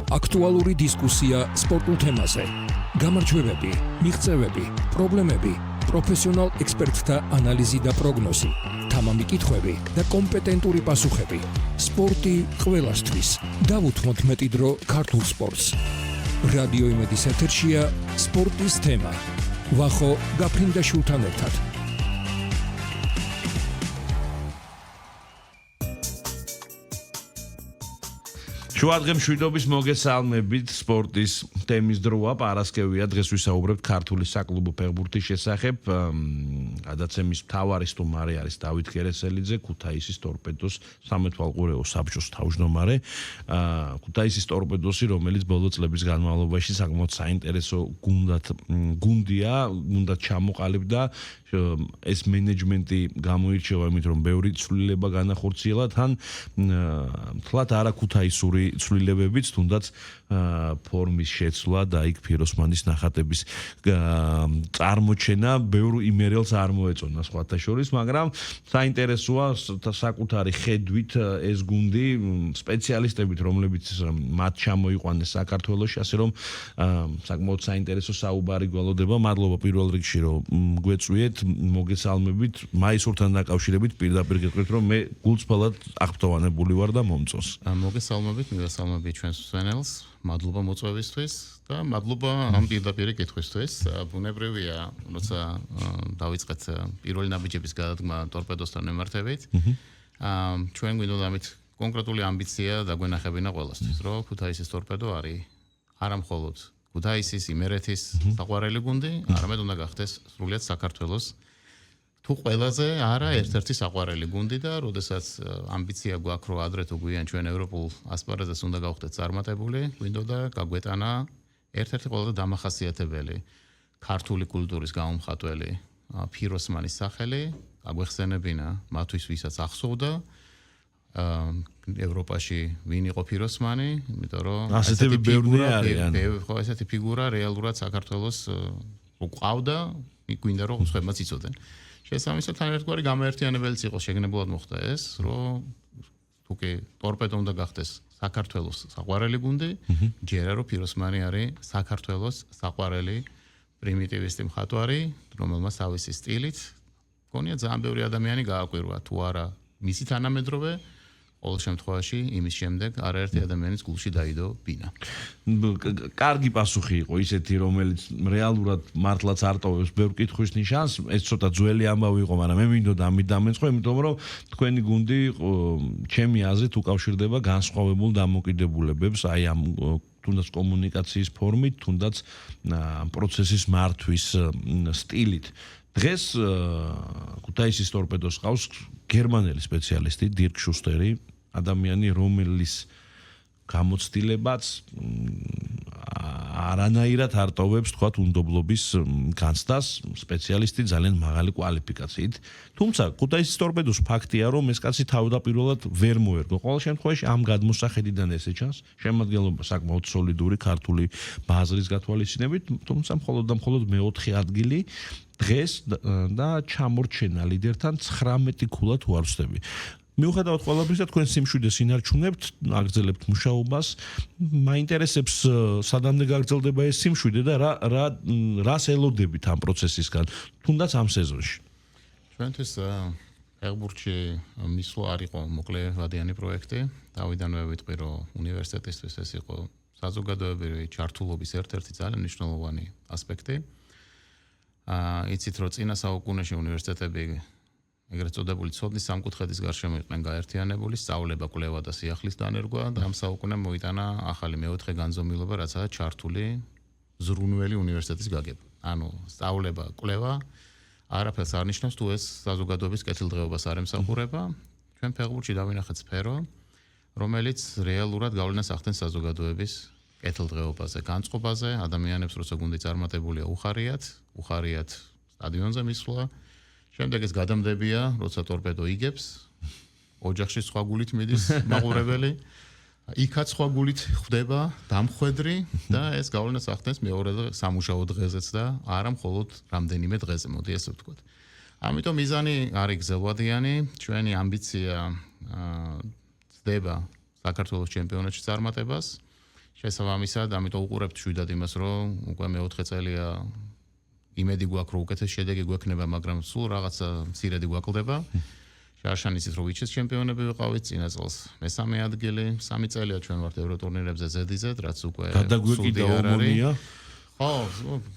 აქტუალური დისკუსია სპორტულ თემაზე. გამარჯვებები, მიღწევები, პრობლემები, პროფესიონალ ექსპერტთა ანალიზი და პროგნოზი, თამამი კითხვები და კომპეტენტური პასუხები. სპორტი ყველასთვის. დავუთმოთ მეტი დრო ქართულ სპორტს. რადიო იმედის ეთერშია სპორტის თემა. ვახო გაფრინდაშვილთან ერთად. შუადღე მშვიდობის მოგესალმებით სპორტის თემის დროა პარასკევია დღეს ვისაუბრებთ ქართული საკლუბო ფეხბურთის შესახებ გადაცემის მთავარი სტუმარი არის დავით კერესელიძე ქუთაისის ტორპედოს სამეთვალყურეო საბჭოს თავმჯდომარე ქუთაისის ტორპედოსი რომელიც ბოლო წლების განმავლობაში საკმაოდ საინტერესო გუნდია ჩამოყალიბდა ეს მენეჯმენტი გამოირჩევა იმით რომ ბევრი ცვლილება განახორციელა თან თლათ არა ქუთაისური ცვლილებებით თუნდაც ფორმის შეცვლა და იქ ფიროსმანის ნახატების წარმოჩენა ბევრ იმერელს არ მოეწონა სხვათა შორის მაგრამ საინტერესოა საკუთარი ხედვით ეს გუნდი სპეციალისტებით რომლებიც მათ ჩამოიყვანეს საქართველოში ასე რომ საკმაოდ საინტერესო საუბარი გვალოდება მადლობა პირველ რიგში რომ გვეწვიეთ მოგესალმებით მაისურთან დაკავშირებით პირდაპირ გეტყვით რომ მე გულწრფელად აღფრთოვანებული ვარ და მომწონს მოგესალმებით მივესალმებით ჩვენს მსმენელს მადლობა მოწვევისთვის და მადლობა ამ პირდაპირ კითხვისთვის ბუნებრივია როცა დავიწყეთ პირველი ნაბიჯების გადადგმა ტორპედოსთან მიმართებით ჩვენ გვინდოდა ამით კონკრეტული ამბიცია დაგვენახებინა ყველასთვის რომ ქუთაისის ტორპედო არის არა მხოლოდ ქუთაისის იმერეთის საყვარელი გუნდი არამედ უნდა გახდეს სრულიად საქართველოს თუ ყველაზე არა ერთ-ერთი საყვარელი გუნდი და როდესაც ამბიცია გვაქვს რომ ადრე თუ გვიან ჩვენ ევროპულ ასპარეზას უნდა გავხდეთ წარმატებული გვინდოდა გაგვეტანა ერთ-ერთი ყველაზე დამახასიათებელი ქართული კულტურის გამომხატველი ფიროსმანის სახელი გაგვეხსენებინა მათთვის ვისაც ახსოვდა ევროპაში ვინ იყო ფიროსმანი იმიტომ რომ ასეთი ფიგურა რეალურად საქართველოს უყავდა გვინდა რომ სხვებმაც იცოდნენ შესაბამისად თან ერთგვარი გამაერთიანებელიც იყო შეგნებულად მოხდა ეს რომ თუკი ტორპედო უნდა გახდეს საქართველოს საყვარელი გუნდი ჯერა რომ ფიროსმანი არის საქართველოს საყვარელი პრიმიტივისტი მხატვარი რომელმაც თავისი სტილით გონია ძალიან ბევრი ადამიანი გააკვირვა თუ არა მისი თანამედროვე ყოველ შემთხვევაში იმის შემდეგ არაერთი ადამიანის გულში დაიდო ბინა. კარგი პასუხი იყო ისეთი რომელიც რეალურად მართლაც არ ტოვებს ბევრ კითხვის ნიშანს ეს ცოტა ძველი ამბავი იყო მაგრამ მე მინდოდა ამით დამეწყო იმიტომ რომ თქვენი გუნდი ჩემი აზრით უკავშირდება განსხვავებულ დამოკიდებულებებს აი ამ თუნდაც კომუნიკაციის ფორმით თუნდაც პროცესის მართვის სტილით დღეს ქუთაისის ტორპედოს ყავს გერმანელი სპეციალისტი დირკ შუსტერი ადამიანი რომელიც გამოცდილებაც არანაირად არ ტოვებს თქვათ უნდობლობის განცდას სპეციალისტი ძალიან მაღალი კვალიფიკაციით თუმცა ქუთაისის ტორპედოს ფაქტია რომ ეს კაცი თავდაპირველად ვერ მოერგო ყოველ შემთხვევაში ამ გადმოსახედიდან ესე ჩანს შემადგენლობა საკმაოდ სოლიდური ქართული ბაზრის გათვალისწინებით თუმცა მხოლოდ მეოთხე ადგილი დღეს და ჩამორჩენა ლიდერთან 19 ქულა თუ არ ვსწრები. მიუხედავად ყველაფრისა თქვენ სიმშვიდეს ინარჩუნებთ, აგრძელებთ მუშაობას. მაინტერესებს სადამდე გაგრძელდება ეს სიმშვიდე და რას ელოდებით ამ პროცესისგან, თუნდაც ამ სეზონში. ჩვენთვის ფეხბურთში მისვლა არ იყო მოკლევადიანი პროექტი. თავიდანვე ვიტყვი რომ უნივერსიტეტისთვის ეს იყო საზოგადოებრივი ჩართულობის ერთ-ერთი ძალიან მნიშვნელოვანი ასპექტი. იცით რომ წინა საუკუნეში უნივერსიტეტები ეგრეთ წოდებული ცოდნის სამკუთხედის გარშემო იყვნენ გაერთიანებული, სწავლება, კვლევა და სიახლის დანერგვა და ამ საუკუნემ მოიტანა ახალი მეოთხე განზომილება, რაცაა ჩართული ზრუნველი უნივერსიტეტის გაგება. ანუ სწავლება, კვლევა არაფერს არ ნიშნავს თუ ეს საზოგადოების კეთილდღეობას არ ემსახურება. ჩვენ ფეხბურთში დავინახეთ სფერო, რომელიც რეალურად გავლენას ახდენს საზოგადოების კეთილდღეობაზე, განწყობაზე, ადამიანებს როცა გუნდი წარმატებულია უხარიათ სტადიონზე მისვლა. შემდეგ ეს გადამდებია, როცა ტორპედო იგებს, ოჯახში სხვა გულით მიდის მაყურებელი, იქაც სხვა გულით ხვდება დამხვედრი და ეს გავლენას ახდენს მეორე სამუშაო დღეზეც და არა მხოლოდ რამდენიმე დღეზე, მოდი ესე ვთქვათ. ამიტომ მიზანი არის გრძელვადიანი, ჩვენი ამბიცია ცდება საქართველოს ჩემპიონატში წარმატებას. შესაბამისად, ამიტომ უყურებთ შვიდად იმას, რომ უკვე მე-4 წელია იმედი გვაქვს, რომ უკეთეს შედეგი გვექნება, მაგრამ სულ რაღაცა მცირედი გვაკლდება. შარშან იცით, რომ ვიჩეს ჩემპიონები ვიყავით, წინა წელს მესამე ადგილი, 3 წელია ჩვენ ვართ ევროტურნირებზე ზედიზედ, რაც უკვე გადაგვეკიდა ომონია. ხო,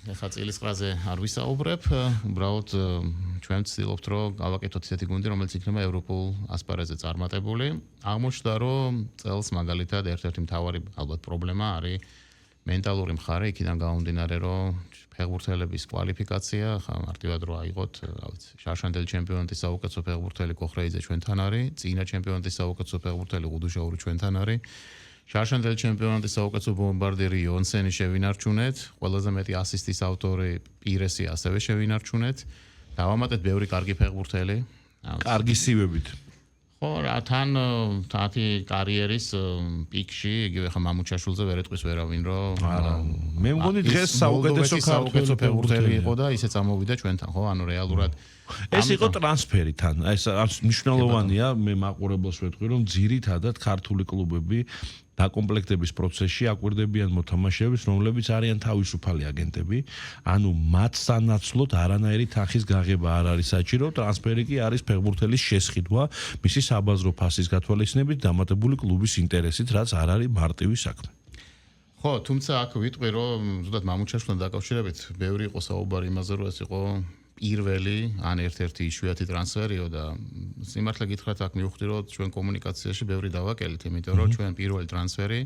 ეხლა წილისყრაზე არ ვისაუბრებ, უბრალოდ ჩვენ ვცდილობთ, რომ გავაკეთოთ ისეთი გუნდი, რომელიც იქნება ევროპულ ასპარეზზე წარმატებული. აღმოჩნდა, რომ წელს მაგალითად ერთ-ერთი მთავარი ალბათ პრობლემა არის მენტალური მხარე, იქიდან გამომდინარე, რომ ფეხბურთელების კვალიფიკაცია, ხა მარტივად რო აიღოთ, რა ვიცი, შარშანდელი ჩემპიონატის საუკეთესო ფეხბურთელი კოხრეიძე ჩვენთან არის, წინა ჩემპიონატის საუკეთესო ფეხბურთელი გუდუშაური ჩვენთან არის. შარშანდელი ჩემპიონატის საუკეთესო ბომბარდირი იონსენი შევინარჩუნეთ, ყველაზე მეტი ასისტის ავტორი პირესი ასევე შევინარჩუნეთ. დავამატეთ ბევრი კარგი ფეხბურთელი. კარგი სივებით. ხო, რა თან თათი კარიერის პიკში, იგივე ხა მამუჩაშვილზე ვერ ეტყვის ვერავინ, რომ მე მგონი დღეს საუკეთესო ფეხბურთელი იყო და ისე წამოვიდა ჩვენთან, ხო? ანუ რეალურად ეს იყო ტრანსფერი თან. ეს მნიშვნელოვანია, მე მაყურებელს ვეთქვი, რომ ძირითადად ქართული კლუბები დაკომპლექტების პროცესში აკვირდებიან მოთამაშეებს, რომლებიც არიან თავისუფალი აგენტები, ანუ მათ სანაცვლოდ არანაირი თანხის გაღება არ არის საჭირო, ტრანსფერი კი არის ფეხბურთელის შესყიდვა, მისი საბაზრო ფასის გათვალისწინებით დამატებული კლუბის ინტერესით, რაც არ არის მარტივი საქმე. ხო, თუმცა აქ ვიტყვი, რომ ზუსტად მამუჩაშვილთან დაკავშირებით ბევრი იყო საუბარი იმაზე, რომ ეს იყო პირველი ან ერთ-ერთი იშვიათი ტრანსფერიო და სიმართლე გითხრათ, აქ მივხვდი, რომ ჩვენ კომუნიკაციაში ბევრი დავაკელით, იმიტომ რომ ჩვენ პირველი ტრანსფერი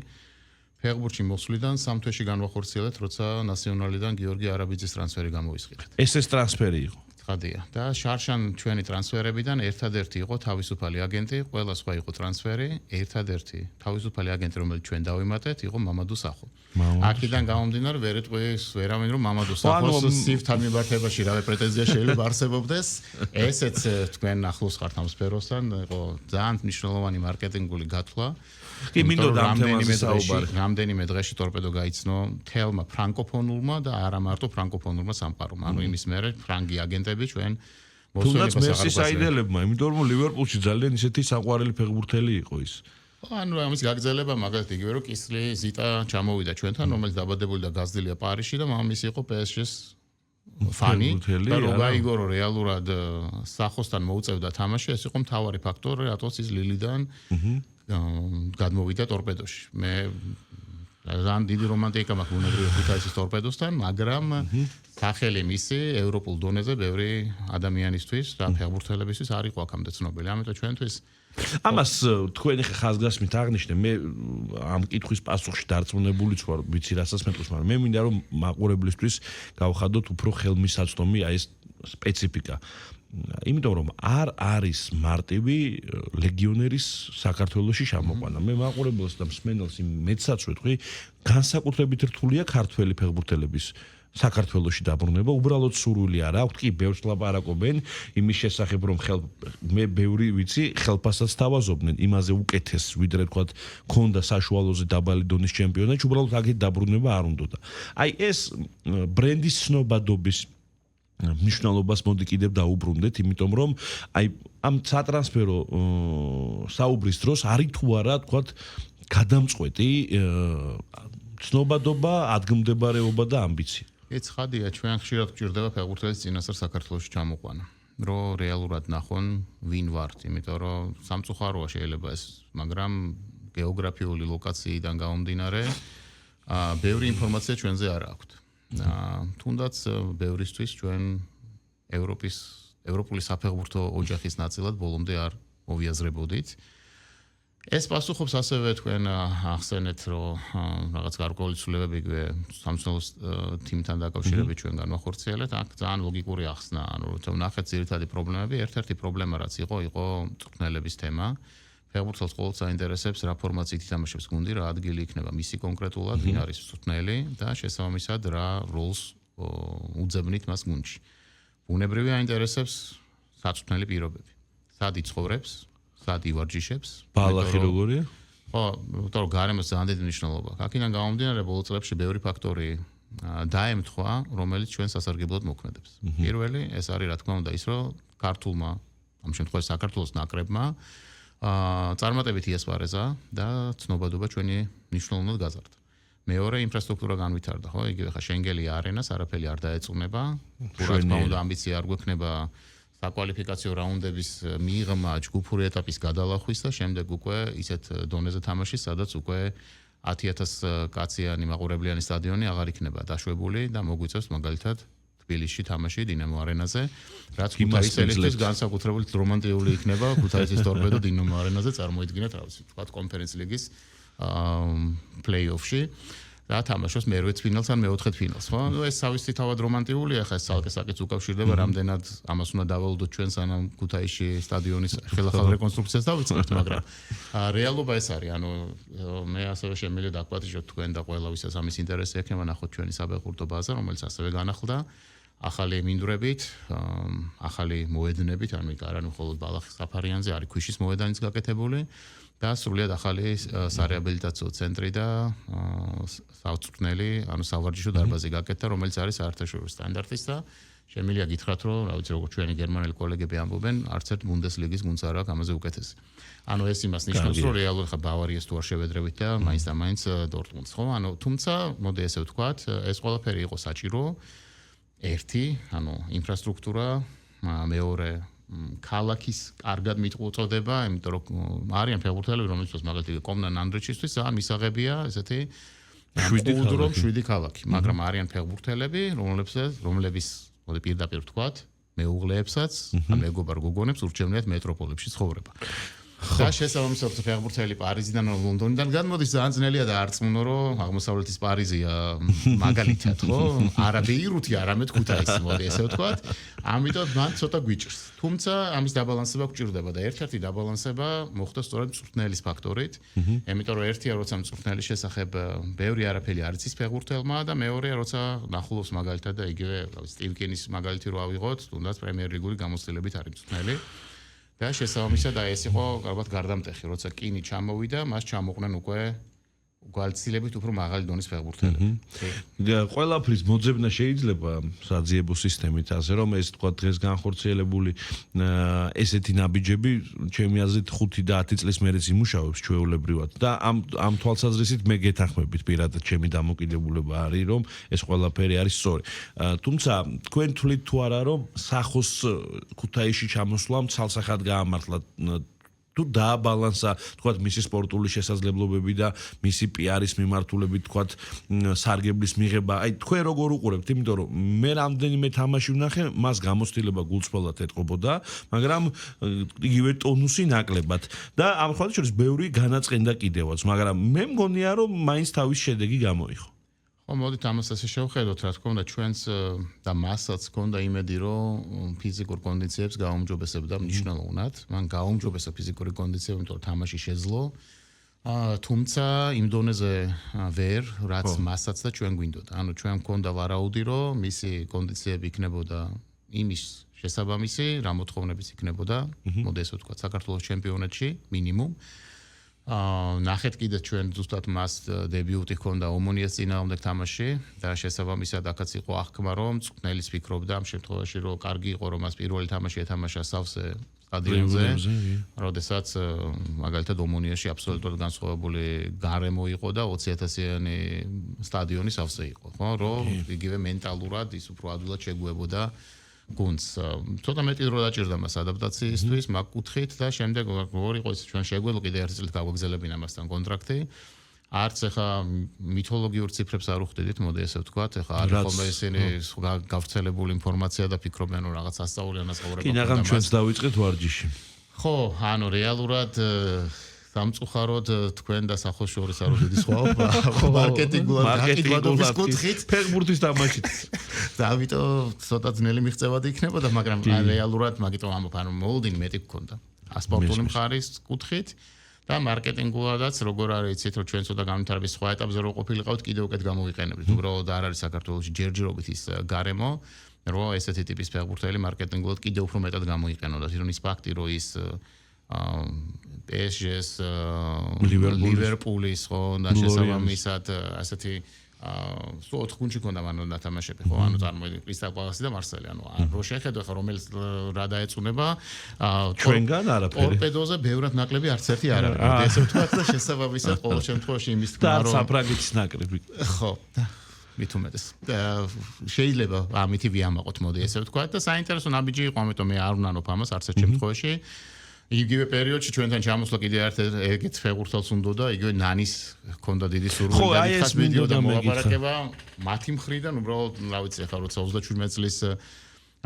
ფეხბურთში მოსვლიდან 3 თვეში განვახორციელეთ, როცა ნაციონალიდან გიორგი არაბიძის ტრანსფერი გამოვისყიდეთ. ეს ტრანსფერი იყო. ხადია. და შარშან ჩვენი ტრანსფერებიდან ერთადერთი იყო თავისუფალი აგენტი, ყველა სხვა იყო ტრანსფერი, ერთადერთი თავისუფალი აგენტი, რომელიც ჩვენ დავიმატეთ, იყო მამადუ სახო. აქედან გამომდინარე, ვერ ეტყვის ვერავინ, რომ მამადუ სახოს სიფთან მიმართებაში რავე პრეტენზია შეიძლება არსებობდეს. ესეც თქვენ ახლოს ხართ ამ სფეროსთან, იყო ძალიან მნიშვნელოვანი მარკეტინგული გათვლა. კი, მინდოდა ამ თემაზე საუბარი. რამდენიმე დღეში ტორპედო გაიცნო თელმა ფრანკოფონულმა და არა მარტო ფრანკოფონულმა სამყარომ. ანუ იმის მერე ფრანგი აგენტები ჩვენ თუნდაც მერსისაიდელებმა, იმიტომ რომ ლივერპულში ძალიან ისეთი საყვარელი ფეხბურთელი იყო ის. ანუ ამის გაგრძელება მაგალითად იგივე რომ კისლი ზიტა ჩამოვიდა ჩვენთან, რომელიც დაბადებული და გაზრდილია პარიზში და მამამისი იყო PSG-ს ფანი. და რო გაიგო რომ რეალურად სახოსთან მოუწევდა თამაში, ეს იყო მთავარი ფაქტორი, რატოს ის ლილიდან გადმოვიდა ტორპედოში. მე ძალიან დიდი რომანტიკა მაქვს უნებრივი ხუთაისის ტორპედოსთან, მაგრამ სახელი მისი ევროპულ დონეზე ბევრი ადამიანისთვის და ფეხბურთელებისთვის არ იყო აქამდე ცნობილი. ამიტომ ჩვენთვის ამას თქვენი ხაზგასმით აღნიშნე, მე ამ კითხვის პასუხში დარწმუნებულიც ვარ, ვიცი რასაც მეტყვის, მაგრამ მე მინდა რომ მაყურებლისთვის გავხადოთ უფრო ხელმისაწვდომი აი ეს სპეციფიკა. იმიტომ რომ არ არის მარტივი ლეგიონერის საქართველოში შემოყვანა. მე მაყურებელს და მსმენელს მეცაც ვეთქვი, განსაკუთრებით რთულია ქართველი ფეხბურთელების საქართველოში დაბრუნება, უბრალოდ სურვილი არ აქვს, კი ბევრს ლაპარაკობენ იმის შესახებ, რომ მე ბევრი ვიცი, ხელფასსაც თავაზობდნენ, იმაზე უკეთეს, ვიდრე თქვათ, ქონდა საშუალოზე დაბალი დონის ჩემპიონატი, უბრალოდ აქეთ დაბრუნება არ უნდოდა. აი ეს ბრენდის ცნობადობის მნიშვნელობას მოდი კიდევ დაუბრუნდეთ, იმიტომ რომ აი ამ სატრანსფერო საუბრის დროს არის თუ არა, თქვათ, გადამწყვეტი ცნობადობა, ადგილმდებარეობა და ამბიცია. ეს ხადია, ჩვენ ხშირად გვჭირდება ფეხბურთელის წინასწარ საქართველოში ჩამოყვანა, რომ რეალურად ნახონ ვინ ვართ, იმიტომ რომ სამწუხაროა შეიძლება ეს, მაგრამ გეოგრაფიული ლოკაციიდან გამომდინარე, ბევრი ინფორმაცია ჩვენზე არ აქვთ. თუნდაც ბევრისთვის ჩვენ ევროპული საფეხბურთო ოჯახის ნაწილად ბოლომდე არ მოვიაზრებოდით. ეს პასუხობს ასევე თქვენ ახსენეთ, რომ რაღაც გარკვეული ცვლილებები სამწუხარო თიმთან დაკავშირებით ჩვენ განვახორციელეთ. აქ ძალიან ლოგიკური ახსნა, ანუ როცა ვნახეთ ძირითადი პრობლემები, ერთ-ერთი პრობლემა რაც იყო მწვრთნელების თემა. ფეხბურთელს ყოველთვის აინტერესებს რა ფორმაციით ითამაშებს გუნდი, რა ადგილი იქნება მისი კონკრეტულად, ვინ არის მწვრთნელი და შესაბამისად რა როლს უძებნით მას გუნდში. ბუნებრივი აინტერესებს საწვრთნელი პირობები. სად იცხოვრებს, სად ივარჯიშებს, ბალახი როგორია? ხო, იმიტომ რომ გარემოს ძალიან დიდი მნიშვნელობა აქვს. აქედან გამომდინარე, ბოლო წლებში ბევრი ფაქტორი დაემთხვა, რომელიც ჩვენ სასარგებლოდ მოქმედებს. პირველი, ეს არის რა თქმა უნდა ის, რომ ქართულმა, ამ შემთხვევაში საქართველოს ნაკრებმა წარმატებით იასპარეზა და ცნობადობა ჩვენი მნიშვნელოვნად გაზარდა. მეორე ინფრასტრუქტურა განვითარდა, ხო? იგივე ხა შენგელი არენას არაფერი არ დაეწუნება. რა თქმა უნდა, ამბიცია არ გვექნება საკვალიფიკაციო რაუნდების მიღმა ჯგუფური ეტაპის გადალახვის და შემდეგ უკვე ისეთ დონეზე თამაშის, სადაც უკვე 10,000 კაციანი მაყურებლიანი სტადიონი აღარ იქნება დაშვებული და მოგვიწევს მაგალითად თბილისში თამაში დინამო არენაზე, რაც ქუთაისელისთვის განსაკუთრებით რომანტიკული იქნება ქუთაისის ტორპედო დინამო არენაზე წარმოიდგინეთ, რა ვიცი, თქვა კონფერენს ლიგის პლეი-ოფში და თამაშობს მერვე ფინალს ან მეოთხე ფინალს, ხო? ნუ ეს თავისი თავად რომანტიკულია, ხა ეს ცალკე-ცალკე უკავშირდება, რამდენად ამას უნდა დავალოდოთ ჩვენ სანამ ქუთაისში სტადიონის ხელახალ რეკონსტრუქციას დავიწყებთ, მაგრამ რეალობა ეს არის, ანუ მე ასევე შემიძლია დაგვატიჟოთ თქვენ და ყველა ვისაც ამის ინტერესი ექნება, ნახოთ ჩვენი საფეხბურთო ბაზა, რომელიც ასევე განახლდა ახალი მინდვრებით, ახალი მოედნებით, ანუ იქ არა მხოლოდ ბალახის საფარიანზე, არის ქვიშის მოედანიც გაკეთებული და სრულიად ახალი სარეაბილიტაციო ცენტრი და საოცრნელი, ანუ სავარჯიშო დარბაზი გაკეთდა, რომელიც არის საერთაშორისო სტანდარტის და შემიძლია გითხრათ, რომ რა ვიცი, როგორც ჩვენი გერმანელი კოლეგები ამბობენ, არც ერთ ბუნდესლიგის გუნდს არ აქვს ამაზე უკეთესი. ანუ ეს იმას ნიშნავს, რომ რეალურად ხა ბავარიას თუ არ შევედრებით და მაინც და მაინც დორტმუნდს, ხო? ანუ თუმცა, მოდი ესე ვთქვათ, ეს ყველაფერი იყო საჭირო. ერთი, ანუ ინფრასტრუქტურა, მეორე ქალაქის კარგად მიტყუწოდება, იმიტომ რომ არიან ფეხბურთელები, რომელთაც მაგალითად კომნან ანდრეჩისთვის ძალიან მისაღებია ესეთი 7 ქალაქი, მაგრამ არიან ფეხბურთელები, რომლების მოდი პირდაპირ ვთქვათ, მეუღლეებსაც, მეგობარ გოგონებს ურჩევნიათ მეტროპოლებში ცხოვრება. და შესაბამისად ფეხბურთელი პარიზიდან ან ლონდონიდან გადმოდის ძალიან ძნელია და არწმუნო რომ აღმოსავლეთის პარიზია მაგალითად ხო არა ბეირუთი არამედ ქუთაისი მოდი ესე ვთქვათ ამიტომ მან ცოტა გვიჭრს თუმცა ამის დაბალანსება გვჭირდება და ერთ-ერთი დაბალანსება მოხდა სწორედ მწვრთნელის ფაქტორით იმიტომ რომ ერთია როცა მწვრთნელის შესახებ ბევრი არაფერი არ იცის ფეხბურთელმა და მეორეა როცა ნახულობს მაგალითად და იგივე სტილკინის მაგალითი რო ავიღოთ თუნდაც პრემიერ ლიგური გამოცდილებით არის მწვრთნელი და შესაბამისად ეს იყო ალბათ გარდამტეხი, როცა კინი ჩამოვიდა, მას ჩამოყვნენ უკვე გვალცილებით უფრო მაღალი დონის ფეხბურთელები. ყველაფრის მოძებნა შეიძლება საძიებო სისტემით, ასე რომ ეს თქვა დღეს განხორციელებული ესეთი ნაბიჯები, ჩემი აზრით 5 და 10 წლის მერეც იმუშავებს ჩვეულებრივად და ამ თვალსაზრისით მე გეთანხმებით პირადად ჩემი დამოკიდებულება არის, რომ ეს ყველაფერი არის სწორი. თუმცა თქვენ თვლით თუ არა, რომ სახოს ქუთაისში ჩამოსვლამ ცალსახად გაამართლა თუ დააბალანსა, თქვათ, მისი სპორტული შესაძლებლობები და მისი პიარის მიმართულებით, თქვათ, სარგებლის მიღება. აი, თქვენ როგორ უყურებთ, იმიტომ რომ მე რამდენიმე თამაში ვნახე, მას გამოცდილება გულწრფელად ეთყობოდა, მაგრამ იგივე ტონუსი ნაკლებად. და ამ ხალხს შორის ბევრი განაწყენდა კიდევაც, მაგრამ მე მგონია, რომ მაინც თავის შედეგი გამოიღო. ხო, მოდით ამას ასე შევხედოთ, რა თქმა უნდა, ჩვენს და მასაც ჰქონდა იმედი, რომ ფიზიკურ კონდიციებს გაუმჯობესებდა მნიშვნელოვნად. მან გაუმჯობესა ფიზიკური კონდიციები, იმიტომ რომ თამაში შეძლო. თუმცა იმ დონეზე ვერ, რაც მასაც და ჩვენ გვინდოდა. ანუ ჩვენ ჰქონდა ვარაუდი, რომ მისი კონდიციები იქნებოდა იმის შესაბამისი, რა მოთხოვნებიც იქნებოდა, მოდი ესე ვთქვათ, საქართველოს ჩემპიონატში მინიმუმ. ნახეთ კიდე ჩვენ ზუსტად მას დებიუტი ჰქონდა ომონიას წინააღმდეგ თამაში და შესაბამისად აქაც იყო აღქმა რომ მწვრთნელის ფიქრობდა ამ შემთხვევაში რომ კარგი იყო რომ მას პირველი თამაში ეთამაშა სავსე სტადიონზე როდესაც მაგალითად ომონიაში აბსოლუტურად განსხვავებული გარემო იყო და 20,000-იანი სტადიონი სავსე იყო ხო რომ იგივე მენტალურად ის უფრო ადვილად შეგვებოდა გუნდს ცოტა მეტი დრო დაჭირდა მას ადაპტაციისთვის მაგ კუთხით და შემდეგ როგორ იყო ის ჩვენ შეგვეძლო კიდე ერთი წელი გავაგზელებინა მასთან კონტრაქტი არც ახლა მითოლოგიურ ციფრებს არ უხდიდით მოდი ესე ვთქვათ ახლა არ ხომ ესენი გავრცელებული ინფორმაცია და ფიქრობენ რომ რაღაც ასწავლიან ასწავლება კი ნაღამ ჩვენც დავიწყეთ ვარჯიში ხო ანუ რეალურად სამწუხაროდ თქვენ და სახოს შორის არის დიდი სხვაობა მარკეტინგულად გაკეთված კუთხით ფეხბურთის თამაშით და ამიტომ ცოტა ძნელი მიღწევადი იქნებოდა მაგრამ რეალურად მაგიტომ ამბობ ანუ მოლოდინი მეტი გქონდა სპორტული მხარის კუთხით და მარკეტინგულადაც როგორ არის იცით რომ ჩვენ ცოტა განვითარების სხვა ეტაპზე რო ყოფილიყავთ კიდევ უკეთ გამოვიყენებთ უბრალოდ არ არის საქართველოში ჯერჯერობით ის გარემო რომ ესეთი ტიპის ფეხბურთელი მარკეტინგულად კიდევ უფრო მეტად გამოიყენოდა თვითონ ის ფაქტი რომ ის PSG-ს ლივერპულის ხო და შესაბამისად ასეთი სულ 4 გუნდში ქონდა მანამდე ნათამაშები, ხო? ანუ წარმოიდგინე კრისტალ პალასი და მარსელი, ანუ რო შეხედო ხა რომელიც რა დაეწუნება, ჩვენგან არაფერი. ტორპედოზე ბევრად ნაკლები არც ერთი არ არის. ესე ვთქვათ და შესაბამისად ყოველ შემთხვევაში იმის თქმა და რომ საფრანგეთის ნაკრები. ხო. მით უმეტეს. შეიძლება ამითი ვიამაყოთ, მოდი ესე ვთქვათ და საინტერესო ნაბიჯი იყო, ამიტომ მე არ ვნანობ ამას არც ერთ შემთხვევაში. იგივე პერიოდში ჩვენთან ჩამოსვლა კიდე ერთ ფეხბურთელს უნდა და იგივე ნანის ჰქონდა დიდი სურვილი და დიდხანს მიდიოდა მოლაპარაკება მათი მხრიდან, უბრალოდ რა ვიცი, ახლა როცა 37 წლის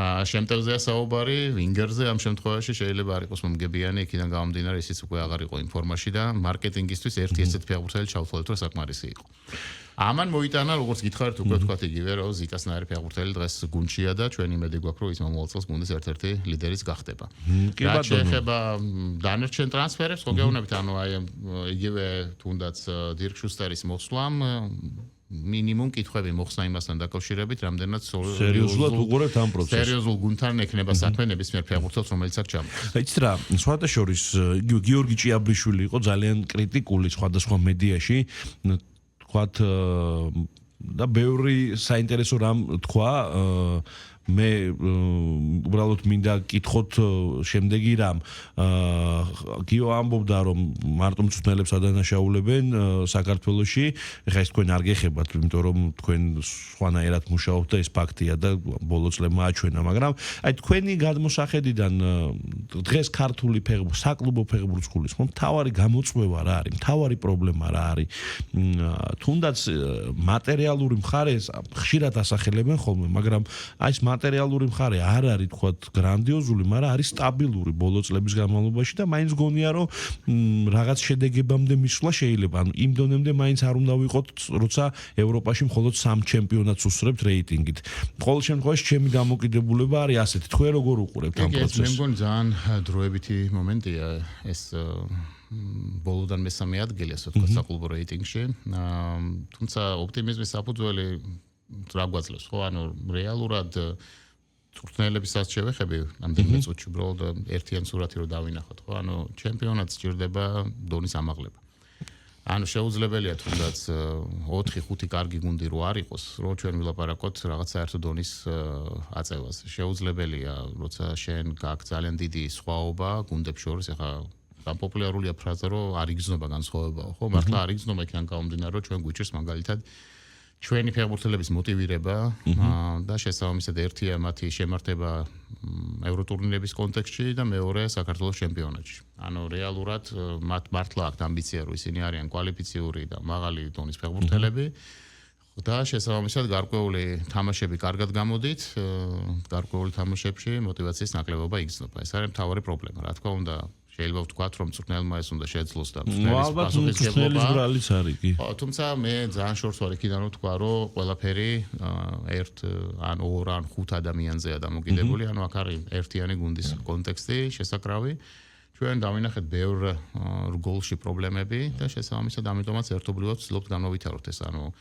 შემტევზეა საუბარი, ვინგერზე ამ შემთხვევაში შეიძლება არ იყოს მომგებიანი, იქიდან გამომდინარე ისიც უკვე აღარ იყო ინფორმაში და მარკეტინგისთვის ერთი ესეთ ფეხბურთელი ჩავთვალეთ, რომ საკმარისი იყო. ამან მოიტანა, როგორც გითხარით, უკვე ვთქვათ იგივე, რომ ზიტასნაირი ფეხბურთელი დღეს გუნდშია და ჩვენი იმედი გვაქვს, რომ ის მომავალ წელს გუნდის ერთ-ერთი ლიდერიც გახდება. რა შეეხება დანარჩენ ტრანსფერებს, ხო გეუბნებით, ანუ აი იგივე თუნდაც დირკ შუსტერის მოსვლამ მინიმუმ კითხვები მოხსნა იმასთან დაკავშირებით, რამდენად სერიოზულად უყურებთ ამ პროცესს. სერიოზულ გუნდთან ექნება საქმე ნებისმიერ ფეხბურთელს, რომელიც აქ ჩამოდის. იცით რა, სხვათა შორის გიორგი ჭიაბლიშვილი იყო ძალიან კრიტიკული სხვადასხვა მედიაში, თქვათ და ბევრი საინტერესო რამ თქვა, მე უბრალოდ მინდა კითხოთ შემდეგი რამ. გიო ამბობდა, რომ მარტო მწვრთნელებს ადანაშაულებენ საქართველოში, ეხლა ეს თქვენ არ გეხებათ, იმიტომ რომ თქვენ სხვანაირად მუშაობთ და ეს ფაქტია და ბოლო წლებმა აჩვენა, მაგრამ აი თქვენი გადმოსახედიდან დღეს ქართული ფეხბურთი, საკლუბო ფეხბურთის გულისხმობ, მთავარი გამოწვევა რა არის, მთავარი პრობლემა რა არის. თუნდაც მატერიალური მხარე ხშირად ასახელებენ ხოლმე, მაგრამ აი ეს მატერიალური მხარე არ არის თქვათ გრანდიოზული, მაგრამ არის სტაბილური ბოლო წლების განმავლობაში და მაინც გონია რომ რაღაც შედეგებამდე მისვლა შეიძლება. ანუ იმ დონემდე მაინც არ უნდა ვიყოთ, როცა ევროპაში მხოლოდ 3 ჩემპიონატს უსწრებთ რეიტინგით. ყოველ შემთხვევაში ჩემი დამოკიდებულება არის ასეთი. თქვენ როგორ უყურებთ ამ პროცესს? მე მგონი ძალიან დროებითი მომენტია ეს ბოლოდან მესამე ადგილი, ასე ვთქვათ, საკლუბო რეიტინგში. თუმცა ოპტიმიზმის საფუძველი რა გვაძლევს, ხო? ანუ რეალურად მწვრთნელებისაც შევეხები ამდენიმე წუთში უბრალოდ ერთიან სურათი რო დავინახოთ, ხო? ანუ ჩემპიონატს სჭირდება დონის ამაღლება. ანუ შეუძლებელია თუნდაც 4-5 კარგი გუნდი რო არ იყოს, რო ჩვენ ვილაპარაკოთ რაღაც საერთო დონის აწევას. შეუძლებელია, როცა შენ გაქვს ძალიან დიდი სხვაობა გუნდებს შორის, ახლა პოპულარულია ფრაზა, რომ არ იგრძნობა განსხვავებაო, ხო? მართლა არ იგრძნობა, იქიდან გამომდინარე, რომ ჩვენ გვიჭირს მაგალითად ჩვენი ფეხბურთელების მოტივირება და შესაბამისად ერთია მათი შემართება ევროტურნირების კონტექსტში და მეორე საქართველოს ჩემპიონატში. ანუ რეალურად მათ მართლა აქვთ ამბიცია, რომ ისინი არიან კვალიფიციური და მაღალი დონის ფეხბურთელები და შესაბამისად გარკვეული თამაშები კარგად გამოდით, გარკვეული თამაშებში მოტივაციის ნაკლებობა იგრძნობა. ეს არის მთავარი პრობლემა. რა თქმა უნდა, შეიძლება ვთქვათ, რომ მწვრთნელმა ეს უნდა შეძლოს და მწვრთნელის პასუხისმგებლობა. თუმცა მე ძალიან შორს ვარ იქიდან რომ თქვა, რომ ყველაფერი ერთ ან ორ ან ხუთ ადამიანზეა დამოკიდებული, ანუ აქ არის ერთიანი გუნდის კონტექსტი, შესაკრავი. ჩვენ დავინახეთ ბევრ გოლში პრობლემები და შესაბამისად ამიტომაც ერთობლივად ვცდილობთ განავითაროთ ეს, ანუ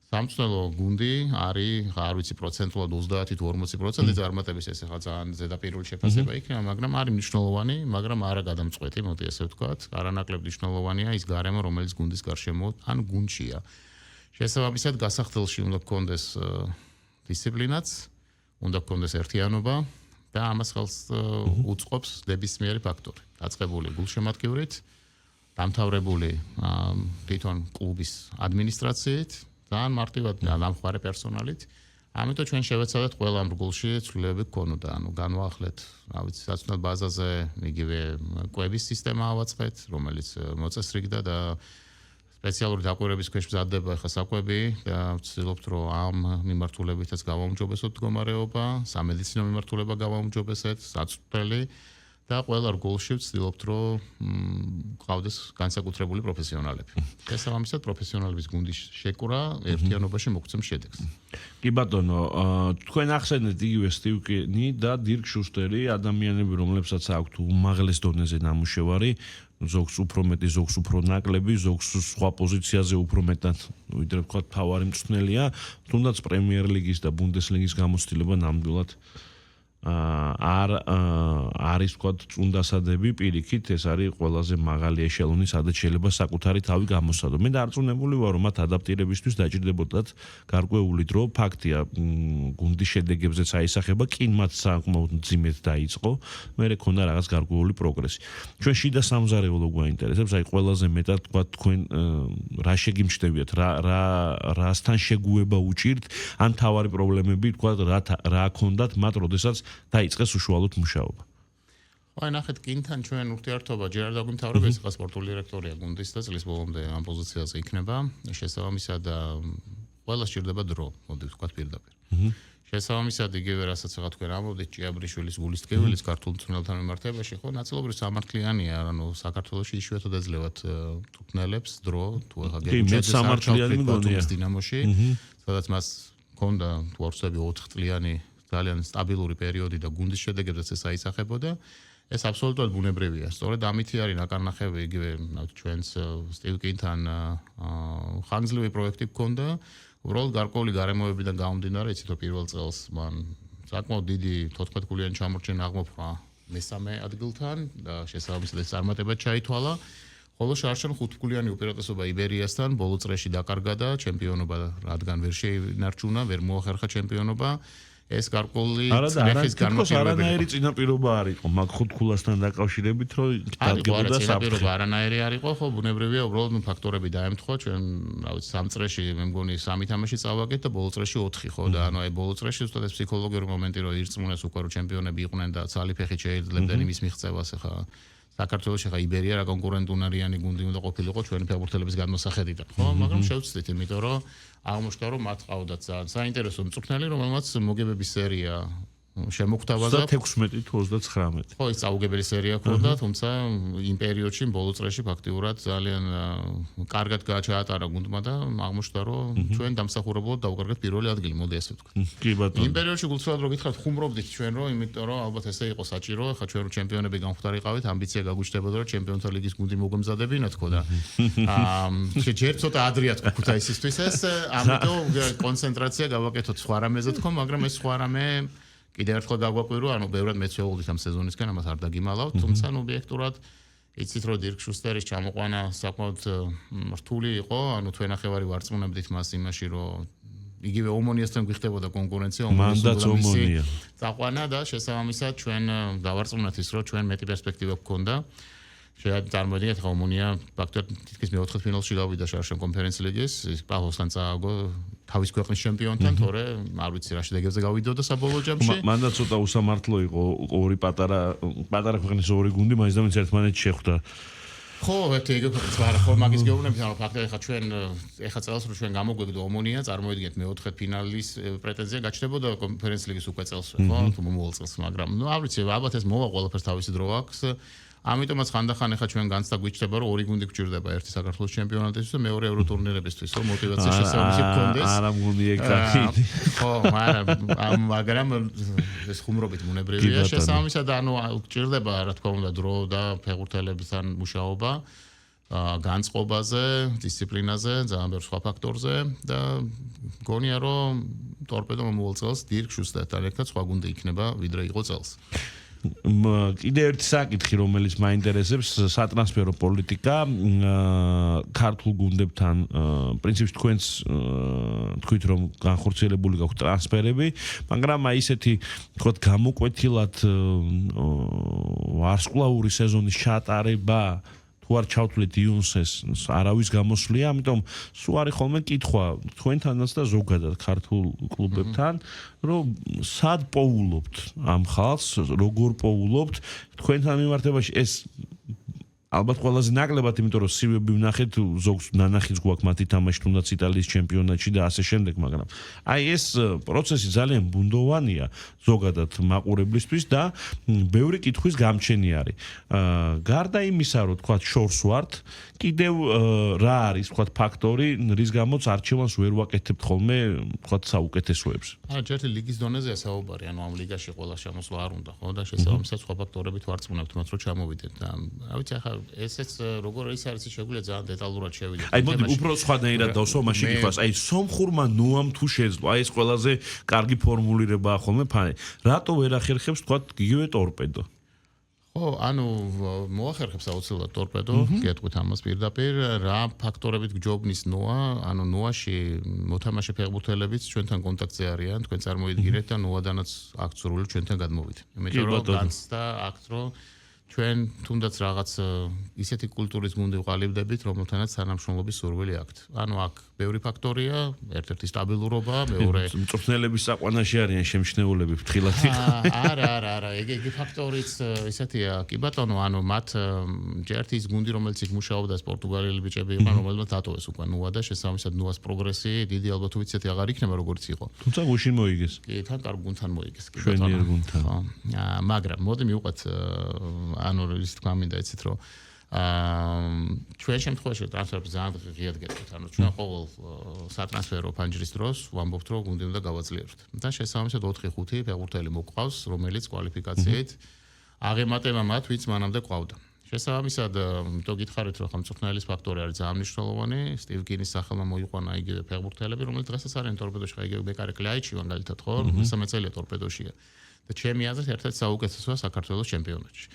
სამწვრთნელო გუნდი არის, არ ვიცი, პროცენტულად 30 თუ 40% წარმატების ეს ახლა ძალიან ზედაპირული შეფასება იქნება, მაგრამ არის მნიშვნელოვანი, მაგრამ არა გადამწყვეტი, მოდი ესე ვთქვათ. არანაკლებ მნიშვნელოვანია ის გარემო, რომელიც გუნდის გარშემო ან გუნდშია. შესაბამისად, გასახდელში უნდა გქონდეს დისციპლინაც, უნდა გქონდეს ერთიანობა და ამას ხელს უწყობს ნებისმიერი ფაქტორი. დაწყებული გულშემატკივრით, დამთავრებული თვითონ კლუბის ადმინისტრაციით, ძალიან მარტივად დამხმარე პერსონალით. ამიტომ ჩვენ შევეცადეთ ყველა ამ გულში ცვლილებები გქონოდა, ანუ განვაახლეთ, რა ვიცი, საწვრთნელ ბაზაზე იგივე კვების სისტემა ავაწყეთ, რომელიც მოწესრიგდა და სპეციალური დაკვირვების ქვეშ მზადდება ახლა საკვები და ვცდილობთ, რომ ამ მიმართულებითაც გავაუმჯობესოთ მდგომარეობა, სამედიცინო მიმართულება გავაუმჯობესეთ, საწვრთნელი და ყველა რგოლში ვცდილობთ, რომ გყავდეს განსაკუთრებული პროფესიონალები. შესაბამისად, პროფესიონალების გუნდის შეკრა ერთიანობაში მოგცემს შედეგს. კი ბატონო, თქვენ ახსენეთ იგივე სტივ კენი და დირკ შუსტერი, ადამიანები, რომლებსაც აქვთ უმაღლეს დონეზე ნამუშევარი, ზოგს უფრო მეტი, ზოგს უფრო ნაკლები, ზოგს სხვა პოზიციაზე უფრო მეტად, ვიდრე ვთქვათ, მთავარი მწვრთნელია, თუნდაც პრემიერ ლიგის და ბუნდესლიგის გამოცდილება ნამდვილად არის თქვა წუნდასადები პირიქით ეს არის ყველაზე მაღალი ეშელონი სადაც შეიძლება საკუთარი თავი გამოსცადო. მე დარწმუნებული ვარ რომ მათ ადაპტირებისთვის დაჭირდებოდათ გარკვეული დრო. ფაქტია გუნდის შედეგებზეც აისახება, კი მათ საკმაოდ მძიმედ დაიწყო, მერე ქონდა რაღაც გარკვეული პროგრესი. ჩვენ შიდა სამზარეულო გვაინტერესებს, აი ყველაზე მეტად თქვა თქვენ რა შეგიმჩნევიათ, რასთან შეგუება უჭირთ, ან თავარი პრობლემები თქვა რა ქონდათ მათ, როდესაც დაიწყეს უშუალოდ მუშაობა. აი ნახეთ კინთან ჩვენ ურთიერთობა ჯერ არ დაგვიმთავრებს, ეს ხა სპორტული დირექტორია გუნდის და წლის ბოლომდე ამ პოზიციაზე იქნება. შესაბამისად ყველა სჭირდება დრო, მოდი ვთქვათ პირდაპირ. შესაბამისად იგივე რასაც ახლა თქვენ ამბობთ ჭიაბრიშვილის გულის ტკივილის ქართულ მწვრთნელთან მიმართებაში, ხო ნაცნობრივ სამართლიანია, ანუ საქართველოში იშვიათად ეძლევათ მწვრთნელებს დრო, თუ ახლა გეგმით სამართლიანი მგონია დინამოში, სადაც მას ჰქონდა თუ არ ვცდები 4 წლიანი ძალიან სტაბილური პერიოდი და გუნდის შედეგებზეც ეს აისახებოდა. ეს აბსოლუტურად ბუნებრივია. სწორედ ამითი არის ნაკარნახევი იგივე ჩვენს სტივ კინთან ხანგრძლივი პროექტი გქონდა. უბრალოდ გარკვეული გარემოებიდან გამომდინარე, იცით რომ პირველ წელს მან საკმაოდ დიდი 14 ქულიანი ჩამორჩენა აღმოფხვრა მესამე ადგილთან და შესაბამისად ეს წარმატება ჩაითვალა. ხოლო შარშან 5 ქულიანი უპირატესობა იბერიასთან ბოლო წრეში დაკარგა და ჩემპიონობა რადგან ვერ შეინარჩუნა, ვერ მოახერხა ჩემპიონობა. ეს გარკვეული წრეხის განმავლობაში არანაირი წინაპირობა არ იყო მაგ 5 ქულასთან დაკავშირებით, რომ დადგებოდა საფრთხე. არანაირი არ იყო, ხო, ბუნებრივია, უბრალოდ ფაქტორები დაემთხვა, ჩვენ, რა ვიცი, 3 წრეში მე მგონი 3 თამაში წავაგეთ და ბოლო წრეში 4, ხო, და ანუ აი ბოლო წრეში უბრალოდ ეს ფსიქოლოგიური მომენტი რომ ირწმუნეს უკვე რომ ჩემპიონები იყვნენ და ცალი ფეხით შეიძლებდნენ იმის მიღწევას, ახლა საქართველოში ხა იბერია რა კონკურენტუნარიანი გუნდი უნდა ყოფილიყო ჩვენი ფეხბურთელების გადმოსახედიდან, ხო, მაგრამ შევცდით, იმიტომ რომ აღმოჩნდა რომ მათ ყავდათ ძალიან საინტერესო მწვრთნელი, რომელმაც მოგებების სერია შემოგთავაზა 16 თუ 39. ხო, ის წაუგებელი სერია ქონდა, თუმცა იმ პერიოდში ბოლო წრეში ფაქტიურად ძალიან კარგად გააჩაატარა გუნდმა და აღმოჩნდა რომ ჩვენ დამსახურებულად დავუკარგეთ პირველი ადგილი, მოდი ასე ვთქვათ. კი ბატონო. იმ პერიოდში გულწრფელად რო გითხრათ, ხუმრობდით ჩვენ რომ, იმიტომ რომ ალბათ ესე იყო საჭირო, ხა ჩვენ რო ჩემპიონები გამختارიყავით, ამბიცია გაგვიჩნდებოდა რომ ჩემპიონთა ლიგის გუნდი მოგვემზადებინა თქო და ჯერ ცოტა ადრია თქო ქუთაისისთვის ეს, ამიტომ კონცენტრაცია გავაკეთოთ სხვა რამეზე თქო, მაგრამ ეს სხვა რამე კიდევ ერთხელ გაგვაკვირვა, ანუ ბევრად მეც ვეულდით ამ სეზონისგან, ამას არ დაგიმალავთ, თუმცა ნუ ობიექტურად იცით რომ დირკ შუსტერის ჩამოყვანა საკმაოდ რთული იყო, ანუ თვენახევარი ვარწმუნებდით მას იმაში, რომ იგივე ომონიასთან გვიხდებოდა კონკურენცია, ომონია წაყვანა და შესაბამისად ჩვენ დავარწმუნეთ ის, რომ ჩვენ მეტი პერსპექტივა გქონდა. წარმოიდგინეთ, ხა ომონია ფაქტობრივად თითქმის მეოთხე ფინალში გავიდა შარშან კონფერენციის ლიგის, პაჰოსთან წააგო თავის ქვეყნის ჩემპიონთან, თორე არ ვიცი რა შედეგებზე გავიდოდა საბოლოო ჯამში. მანდა ცოტა უსამართლო იყო ორი პატარა ქვეყნის ორი გუნდი მაინც და მაინც ერთმანეთს შეხვდა. ხო, ერთი ეგ ფაქტია, ხო, მაგის გეუბნებით, ანუ ფაქტია, ხა ჩვენ ეხა წელს რო ჩვენ გამოგვეგდო ომონია, წარმოიდგინეთ მეოთხე ფინალის პრეტენზია გაჩნდებოდა კონფერენციის ლიგის უკვე წელს, ხო, თუ მომავალ წელს, მაგრამ ნუ არ ვიცი, ალბათ ეს მოვა ყველაფერს თავისი დრო აქვს. ამიტომაც ხანდახან ახლა ჩვენ განცდა გვიჩნდება რომ ორი გუნდი გვჭირდება, ერთი საქართველოს ჩემპიონატისთვის და მეორე ევრო ტურნირებისთვის, რომ მოტივაცია შესაბამისი გქონდეს. არა მგონია კაცი. ხო, მაგრამ ეს ხუმრობით ბუნებრივია შესაბამისად, ანუ გვჭირდება რა თქმა უნდა დრო და ფეხბურთელებთან მუშაობა, განწყობაზე, დისციპლინაზე, ძალიან ბევრ სხვა ფაქტორზე და მგონია რომ ტორპედო მომავალ წელს დირკ შუსტერთან ერთად სხვა გუნდი იქნება, ვიდრე იყო წელს. კიდევ ერთი საკითხი, რომელიც მაინტერესებს, სატრანსფერო პოლიტიკა ქართულ გუნდებთან, პრინციპში თქვენს თქვით რომ განხორციელებული გაქვთ ტრანსფერები, მაგრამ აი ესეთი თქო გამოკვეთილად ვარსკვლავური სეზონის ჩატარება თუ არ ჩავთვლით იუნსეს არავის გამოსვლია, ამიტომ სულ არის ხოლმე კითხვა თქვენთანაც და ზოგადად ქართულ კლუბებთან, რომ სად პოულობთ ამ ხალხს, როგორ პოულობთ თქვენთან მიმართებაში ეს ალბათ ყველაზე ნაკლებად, იმიტომ რომ CV-ები ვნახეთ, ზოგს ნანახიც გვაქვს მათი თამაში თუნდაც იტალიის ჩემპიონატში და ასე შემდეგ, მაგრამ აი ეს პროცესი ძალიან ბუნდოვანია ზოგადად მაყურებლისთვის და ბევრი კითხვის გამჩენი არის. გარდა იმისა, რომ თქვა შორს ვართ, კიდევ რა არის თქვა ფაქტორი, რის გამოც არჩევანს ვერ ვაკეთებთ ხოლმე თქვა საუკეთესოებს. არა, ჯერ ლიგის დონეზეა საუბარი, ანუ ამ ლიგაში ყველა შემოსვლა არ უნდა, ხო და შესაბამისად სხვა ფაქტორებით ვარწმუნებთ მათ, რომ ჩამოვიდეთ და რა ვიცი, ახლა ესეც როგორ ის არის შეგვიძლია ძალიან დეტალურად შევიდეთ. აი მოდი უფრო სხვადასხვა დავსვა მაშინ გიყვას. აი სომხურმა ნოამ თუ შეძლო, აი ეს ყველაზე კარგი ფორმულირებაა ხოლმე ფანი. რატო ვერ ახერხებს თქვა იგივე ტორპედო? ხო, ანუ მოახერხებს აუცილებლად ტორპედო, გეტყვით ამას პირდაპირ, რა ფაქტორებით გჯობნის ნოა, ანუ ნოაში მოთამაშე ფეხბურთელებიც ჩვენთან კონტაქტზე არიან, თქვენ წარმოიდგინეთ და ნოადანაც აქ სრული ჩვენთან გადმოვიდა. იმიტომ რომ განცდა აქ რომ ჩვენ თუნდაც რაღაც ისეთი კულტურის გუნდი ვყალიბდებით, რომელთანაც თანამშრომლობის სურვილი აქვთ. ანუ აქ ბევრი ფაქტორია, ერთ-ერთი სტაბილურობა, მეორე მწვრთნელების საყვანაში არიან შემჩნეულები ფრთხილად. არა, იგი ფაქტორიც ისეთია, კი ბატონო, ანუ მათ ჯერ ის გუნდი, რომელიც იქ მუშაობდა, პორტუგალიელი ბიჭები იყვნენ, რომელთაც დატოვეს უკვე ნოა და შესაბამისად ნოას პროგრესი დიდი ალბათობით ისეთი აღარ იქნება, როგორც იყო. თუმცა გუშინ მოიგეს. კი, თან კარგ გუნდთან მოიგეს, კი ბატონო. შვენიერ გუნდთან. მაგრამ მოდი მივყვეთ ანუ ის თქვა მინდა იცით რომ ჩვენ შემთხვევაში ტრანსფერებს ძალიან ღიად გეტყვით. ანუ ჩვენ ყოველ სატრანსფერო ფანჯრის დროს ვამბობთ რომ გუნდი უნდა გავაძლიეროთ. და შესაბამისად 4-5 ფეხბურთელი მოყავს, რომელიც კვალიფიკაციით აღემატება მათ, ვინც მანამდე ყავდა. შესაბამისად, თუ გითხარით რომ ხომ მწვრთნელის ფაქტორი არის ძალიან მნიშვნელოვანი, სტივ კინის სახელმა მოიყვანა იგივე ფეხბურთელები, რომელიც დღესაც არიან ტორპედოში, ხა იგივე ბეკარე კლიაიჩი მაგალითად ხო, 13 წელია ტორპედოშია. და ჩემი აზრით ერთ-ერთი საუკეთესოა საქართველოს ჩემპიონატში.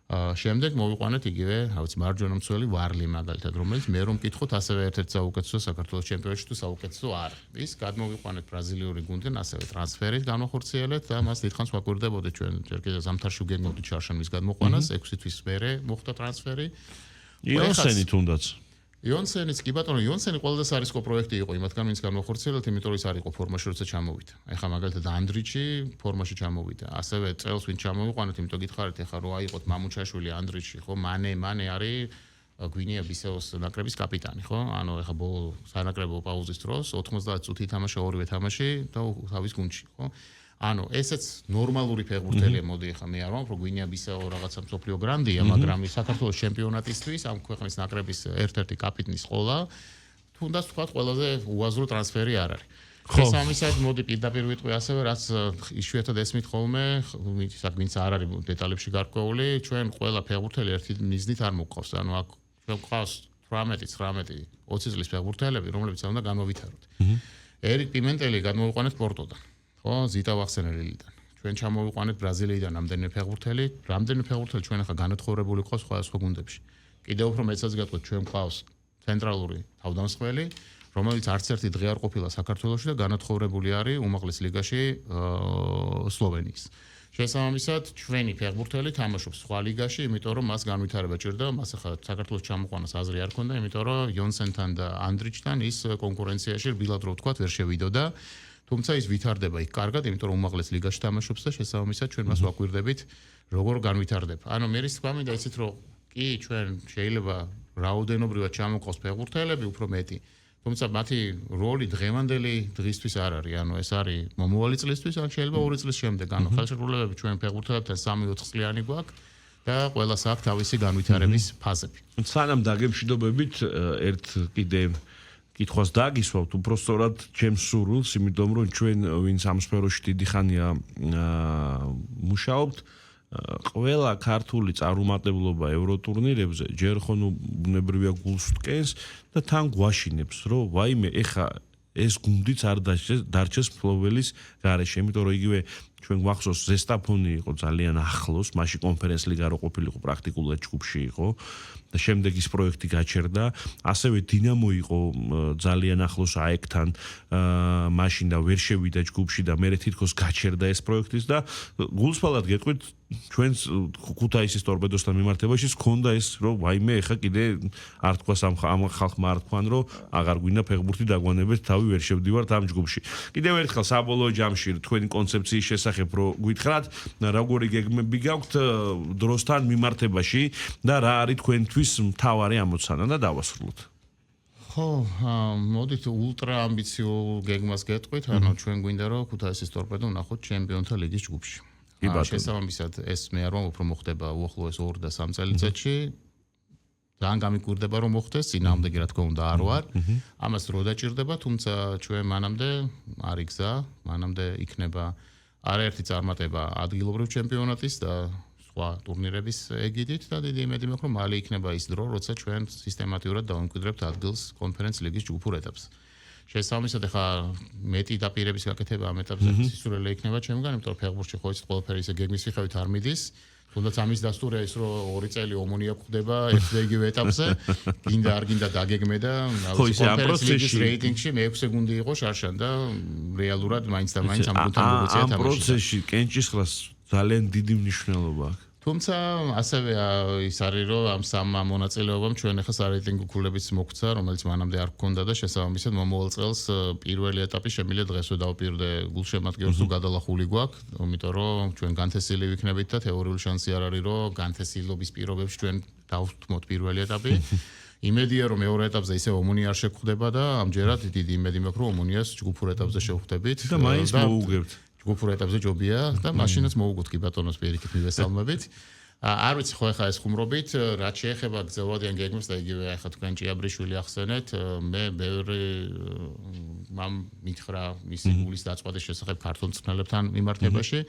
შემდეგ მოვიყვანეთ იგივე, რა ვიცი, მარჯვენა მცველი ვარლი მაგალითად, რომელიც მე რომ მკითხოთ, ასევე ერთ-ერთი საუკეთესო საქართველოს ჩემპიონატში თუ საუკეთესო არ. ის გადმოვიყვანეთ ბრაზილიური გუნდიდან, ასევე ტრანსფერით განვახორციელეთ და მას დიდხანს ვაკვირდებოდით ჩვენ, ჯერ კიდევ ზამთარში ვგეგმობდით ჩარშემის გადმოყვანას, 6 თვის მერე მოხდა ტრანსფერი. იონსენი თუნდაც. იონსენიც კი ბატონო, იონსენი ყველაზე სარისკო პროექტი იყო იმათგან, ვინც განვახორციელეთ, იმიტომ რომ ის არ იყო ფორმაში, როცა ჩამოვიდა. ეხლა მაგალითად ანდრიჩი ფორმაში ჩამოვიდა. ასევე წელს ვინ ჩამოვიყვანეთ, იმიტომ გითხარით, ეხლა რო აიყოთ მამუჩაშვილი ანდრიჩი, ხო, მანე არის გვინეა-ბისაუს ნაკრების კაპიტანი, ხო? ანუ ეხლა ბოლო სანაკრებო პაუზის დროს 90 წუთი ითამაშა ორივე თამაში და თავის გუნდში, ხო? ანუ ესეც ნორმალური ფეხბურთელია, მოდი ეხლა მე არ ვამბობ, რომ გვინეა-ბისაუ რაღაცა მსოფლიო გრანდია, მაგრამ ის საქართველოს ჩემპიონატისთვის ამ ქვეყნის ნაკრების ერთ-ერთი კაპიტნის ყოლა, თუნდაც თქვა ყველაზე უაზრო ტრანსფერი არ არის. შესაბამისად, მოდი პირდაპირ ვიტყვი ასევე, რაც იშვიათად ესმით ხოლმე, ვინც არ არის დეტალებში გარკვეული, ჩვენ ყველა ფეხბურთელი ერთი მიზნით არ მოყავს. ანუ აქ ჩვენ გვყავს 18, 19, 20 წლის ფეხბურთელები, რომლებიც უნდა განმოვითაროთ. ერიკ პიმენტელი გადმოვიყვანეთ პორტოდან. ხო, ზიტა ვახსენელიდან. ჩვენ ჩამოვიყვანეთ ბრაზილიიდან რამდენიმე ფეხბურთელი, რამდენიმე ფეხბურთელი ჩვენ ახლა განათხოვრებული ყავს სხვადასხვა გუნდებში. კიდევ უფრო მეცაც გეტყვით, ჩვენ ყავს ცენტრალური თავდამსხმელი, რომელიც არც ერთი დღე არ ყოფილა საქართველოში და განათხოვრებული არის უმაღლეს ლიგაში სლოვენიის. შესაბამისად, ჩვენი ფეხბურთელი თამაშობს სხვა ლიგაში, იმიტომ რომ მას განვითარება ჭირდება, მას ახლა საქართველოს ჩამოყვანას აზრი არ ქონდა, იმიტომ რომ იონსენთან და ანდრიჩთან ის კონკურენციაში რბილად რო ვთქვათ, ვერ შევიდოდა. თუმცა ის ვითარდება იქ კარგად, იმიტომ რომ უმაღლეს ლიგაში თამაშობს და შესაბამისად ჩვენ მას ვაკვირდებით, როგორ განვითარდება. ანუ მე ის თქვა მინდა იცით რომ კი ჩვენ შეიძლება რაოდენობრივად ჩამოყავს ფეხბურთელები უფრო მეტი. თუმცა მათი როლი დღევანდელი დღისთვის არ არის. ანუ ეს არის მომავალი წლისთვის, ან შეიძლება 2 წლის შემდეგ. ანუ ხელშეკრულებები ჩვენ ფეხბურთელებთან 3-4 წლიანი გვაქვს და ყველას აქვს თავისი განვითარების ფაზები. სანამ დაგემშვიდობებით ერთ კიდე კითხვას დაგისვავთ, უბრალოდ ჩემს სურვილს, იმიტომ რომ ჩვენ ვინც ამ სფეროში დიდი ხანია მუშაობთ, ყველა ქართული წარუმატებლობა ევროტურნირებზე ჯერ ხომ ბუნებრივია გულს ვტკენს და თან გვაშინებს, რომ ვაიმე, ეხა ეს გუნდიც არ დარჩეს ფლოველის გარეშე, იმიტომ რომ იგივე ჩვენ გვახსოვს ზესტაფონი იყო ძალიან ახლოს, მაშინ კონფერენს ლიგა რო ყოფილიყო პრაქტიკულად ჯგუფში იყო და შემდეგ ის პროექტი გაჩერდა. ასევე დინამო იყო ძალიან ახლოს აეკთან, მაშინ და ვერ შევიდა ჯგუფში და მე თითქოს გაჩერდა ეს პროექტიც და გულსფალად გეტყვით ჩვენს ქუთაისის ტორპედოსთან მიმართებაში ჰქონდა ეს რომ ვაიმე ეხა კიდე არ თქვა ამ ხალხმა არ თქვან რომ აღარ გვინდა ფეხბურთი დაგვანებეთ თავი ვერ შევდივართ ამ ჯგუფში. კიდევ ერთხელ საბოლოო ჯამში თქვენი კონცეფციის შესახებ რო გითხრათ როგორი გეგმები გაქვთ დროსთან მიმართებაში და რა არის თქვენთვის მთავარი ამოცანა და დავასრულოთ. ხო, მოდით ულტრა ამბიციურ გეგმას გეტყვით, ანუ ჩვენ გვინდა რომ ქუთაისის ტორპედო ვნახოთ ჩემპიონთა ლიგის ჯგუფში. შესაბამისად ეს მე არ ვამბობ რომ მოხდება უახლოეს 2 და 3 წელიწადში. ძალიან გამიკვირდება რომ მოხდეს, წინააღმდეგი რა თქმა უნდა არ ვარ. ამას დრო დაჭირდება, თუმცა ჩვენ მანამდე არის გზა, მანამდე იქნება არაერთი წარმატება ადგილობრივ ჩემპიონატის და სხვა ტურნირების ეგიდით და დიდი იმედი მაქვს, რომ მალე იქნება ის დრო, როცა ჩვენ სისტემატიურად დავამკვიდრებთ ადგილს კონფერენც ლიგის ჯგუფურ ეტაპზე. შესაბამისად, ახლა მეტი დაპირების გაკეთება ამ ეტაპზე სისურველი იქნება ჩემგან, იმიტომ რომ ფეხბურთში ხო იცით ყველაფერი ისე გეგმის მიხედვით არ მიდის. თუნდაც ამის დასტურია ის, რომ 2 წელი ომონია გვხდება ერთ და იგივე ეტაპზე, გინდა არ გინდა დაგეგმე და კონფერენც ლიგის რეიტინგში მე-6 გუნდი იყო შარშან და რეალურად მაინც და მაინც ამ გუნდთან მოგვიწია თამაში. ამ პროცესში კენჭისყრას ძალიან დიდი მნიშვნელობა აქვს. თუმცა ასევე ის არის რომ ამ სამ მონაწილეობამ ჩვენ ახლა სარეიტინგო ქულებიც მოგვცა, რომელიც მანამდე არ გქონდა და შესაბამისად მომავალ წელს პირველი ეტაპი შემიძლია დღესვე დავპირდე გულშემატკივრს თუ გადალახული გვაქვს, იმიტომ რომ ჩვენ განთესილი ვიქნებით და თეორიული შანსი არ არის რომ განთესილობის პირობებში ჩვენ დავთმოთ პირველი ეტაპი. იმედია რომ მეორე ეტაპზე ისე ომონია არ შეგხვდება და ამჯერად დიდი იმედი მაქვს რომ ომონიას ჯგუფურ ეტაპზე შევხვდებით და მაინც მოუგებთ. ჯგუფურ ეტაპზე ჯობია და მაშინაც მოუგოთ კი ბატონოს პირიქით მივესალმებით. არ ვიცი ხო ახლა ეს ხუმრობით, რაც შეეხება გრძელვადიან გეგმებს და იგივე ახლა თქვენ ჭიაბრიშვილი ახსენეთ, მე ბევრი მამ მითხრა მისი გულის დაწყვეტის შესახებ ქართულ მწვრთნელებთან მიმართებაში.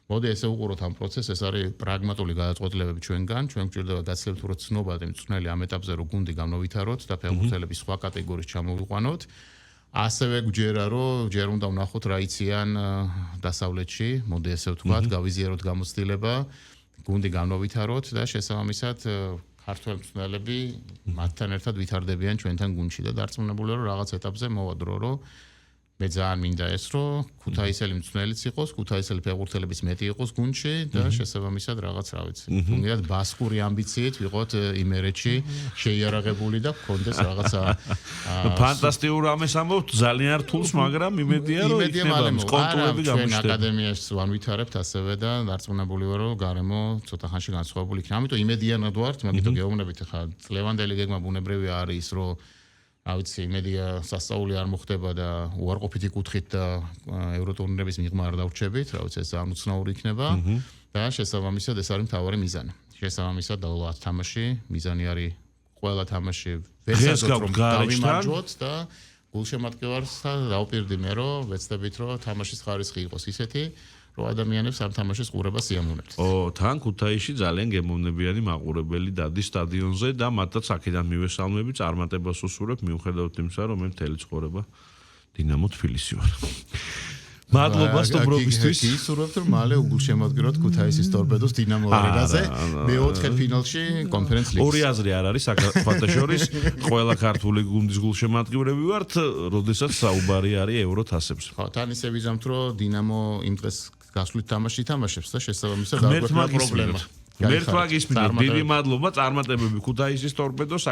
მოდი ესე უყუროთ ამ პროცესს, ეს არის პრაგმატული გადაწყვეტილებები ჩვენგან, ჩვენ გვჭირდება გაცილებით უფრო ცნობადი მწვრთნელი ამ ეტაპზე რომ გუნდი გავნობითაროთ და ფეხბურთელების სხვა კატეგორიის ჩამოვიყვანოთ. ასევე გვჯერა რომ ჯერ უნდა ვნახოთ რა იციან დასავლეთში, მოდი ესე ვთქვათ, გავიზიაროთ გამოცდილება, გუნდი გავნობითაროთ და შესაბამისად ქართველ მწვრთნელები მათთან ერთად ვითარდებიან ჩვენთან გუნდში და დარწმუნებულია რომ რაღაც ეტაპზე მოვა დრო რომ მე ძალიან მინდა ეს რომ ქუთაისელი მწვრთნელიც იყოს, ქუთაისელი ფეხბურთელებიც მეტი იყოს გუნდში და შესაბამისად რაღაც რა ვიცი. თუნდაც ბასკური ამბიციით ვიყოთ იმერეთში შეიარაღებული და გქონდეს რაღაცა ფანტასტიკურ ამეს ამბობთ ძალიან რთულს, მაგრამ იმედია რომ იქნება კონტროლები ჩვენ გამოჩნდება. აკადემიაში ვანვითარებთ ასევე და დარწმუნებული ვარ რომ გარემო ცოტა ხანში განსხვავებული იქნება. ამიტომ იმედიანად ვართ, მაგითო გეუბნებით ახლა წლევანდელი გეგმა ბუნებრივი არის რომ რა ვიცი, იმედია სასწაული არ მოხდება და უარყოფითი კუთხით და ევროტურნირების მიღმა არ დავრჩებით, რა ვიცი, ეს ამოცნაური იქნება და შესაბამისად ეს არის მთავარი მიზანი. შესაბამისად და 10 თამაში, მიზანი არის ყველა თამაში ვეცადოთ რომ დავიმარჯვოთ და გულშემატკივარს დავპირდი მე რომ ვეცდებით რომ თამაშის ხარისხი იყოს ისეთი რომ ადამიანებს ამ თამაშის ყურება სიამოვნებთ. თან ქუთაისში ძალიან გემოვნებიანი მაყურებელი დადის სტადიონზე და მათაც აქედან მივესალმები, წარმატებას უსურვებ, მიუხედავად იმისა, რომ მე მთელი ცხოვრება დინამო თბილისი ვარ. მადლობა სტუმრობისთვის. ისურვებთ რომ მალე უგულშემატკივროთ ქუთაისის ტორპედოს დინამო არენაზე მე-4 ფინალში კონფერენც ლიგის. ორი აზრი არ არის საქართველოს შორის, ყველა ქართული გუნდის გულშემატკივრები ვართ, როდესაც საუბარი არის ევრო თასებზე. ხო, თან ისე ვიზამთ რომ დინამო იმ დღეს გასვლით თამაში ითამაშებს და შესაბამისად არ გვექნება პრობლემა. მერტმა გისმინეთ, დიდი მადლობა, წარმატებები ქუთაისის ტორპედოს